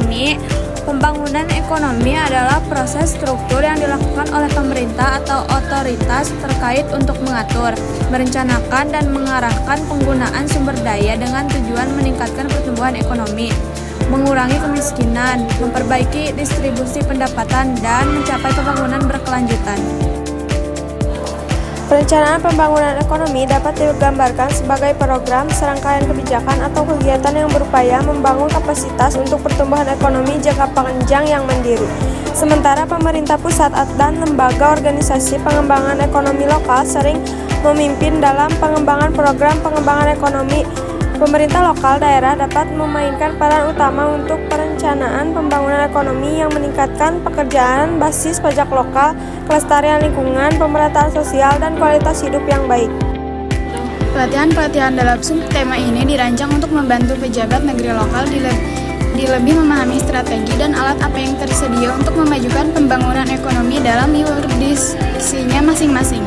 ekonomi. Pembangunan ekonomi adalah proses struktur yang dilakukan oleh pemerintah atau otoritas terkait untuk mengatur, merencanakan, dan mengarahkan penggunaan sumber daya dengan tujuan meningkatkan pertumbuhan ekonomi, mengurangi kemiskinan, memperbaiki distribusi pendapatan, dan mencapai pembangunan berkelanjutan. Perencanaan pembangunan ekonomi dapat digambarkan sebagai program, serangkaian kebijakan, atau kegiatan yang berupaya membangun kapasitas untuk pertumbuhan ekonomi jangka panjang yang mandiri. Sementara pemerintah pusat dan lembaga organisasi pengembangan ekonomi lokal sering memimpin dalam pengembangan program pengembangan ekonomi. Pemerintah lokal daerah dapat memainkan peran utama untuk perencanaan pembangunan ekonomi yang meningkatkan pekerjaan, basis pajak lokal, kelestarian lingkungan, pemerataan sosial, dan kualitas hidup yang baik. Pelatihan dalam subtema ini dirancang untuk membantu pejabat negeri lokal lebih memahami strategi dan alat apa yang tersedia untuk memajukan pembangunan ekonomi dalam yurisdiksinya masing-masing.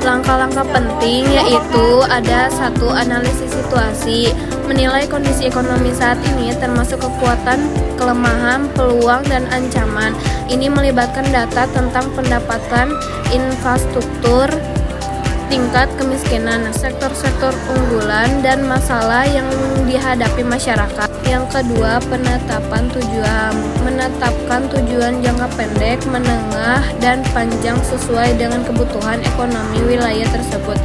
Langkah-langkah penting yaitu ada 1. Analisis situasi, menilai kondisi ekonomi saat ini termasuk kekuatan, kelemahan, peluang, dan ancaman. Ini melibatkan data tentang pendapatan, infrastruktur, tingkat kemiskinan, sektor-sektor unggulan, dan masalah yang dihadapi masyarakat. Yang kedua, penetapan tujuan. Menetapkan tujuan jangka pendek, menengah, dan panjang sesuai dengan kebutuhan ekonomi wilayah tersebut.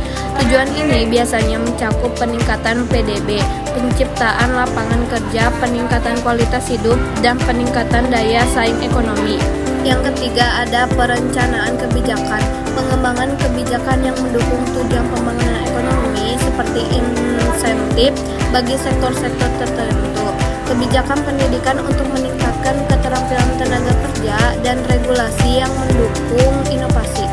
Tujuan ini biasanya mencakup peningkatan PDB, penciptaan lapangan kerja, peningkatan kualitas hidup, dan peningkatan daya saing ekonomi. Yang ketiga, ada perencanaan kebijakan. Pengembangan kebijakan yang mendukung tujuan pembangunan ekonomi seperti insentif bagi sektor-sektor tertentu, kebijakan pendidikan untuk meningkatkan keterampilan tenaga kerja, dan regulasi yang mendukung inovasi.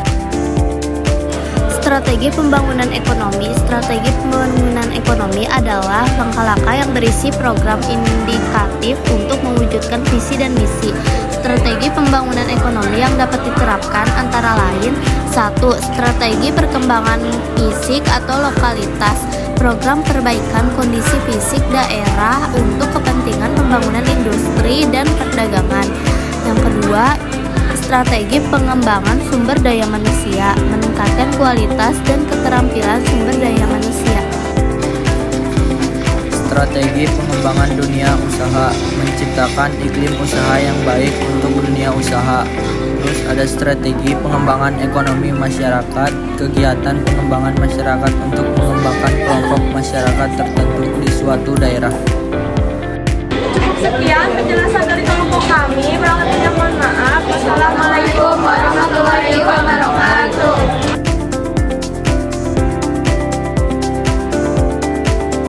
Strategi pembangunan ekonomi. Strategi pembangunan ekonomi adalah langkah-langkah yang berisi program indikatif untuk mewujudkan visi dan misi. Strategi pembangunan ekonomi yang dapat diterapkan antara lain: 1. Strategi perkembangan fisik atau lokalitas, program perbaikan kondisi fisik daerah untuk kepentingan pembangunan industri dan perdagangan. Yang kedua, strategi pengembangan sumber daya manusia, meningkatkan kualitas dan keterampilan sumber daya manusia. Strategi pengembangan dunia usaha, menciptakan iklim usaha yang baik untuk dunia usaha. Terus ada strategi pengembangan ekonomi masyarakat, kegiatan pengembangan masyarakat untuk mengembangkan kelompok masyarakat tertentu di suatu daerah. Cukup sekian penjelasan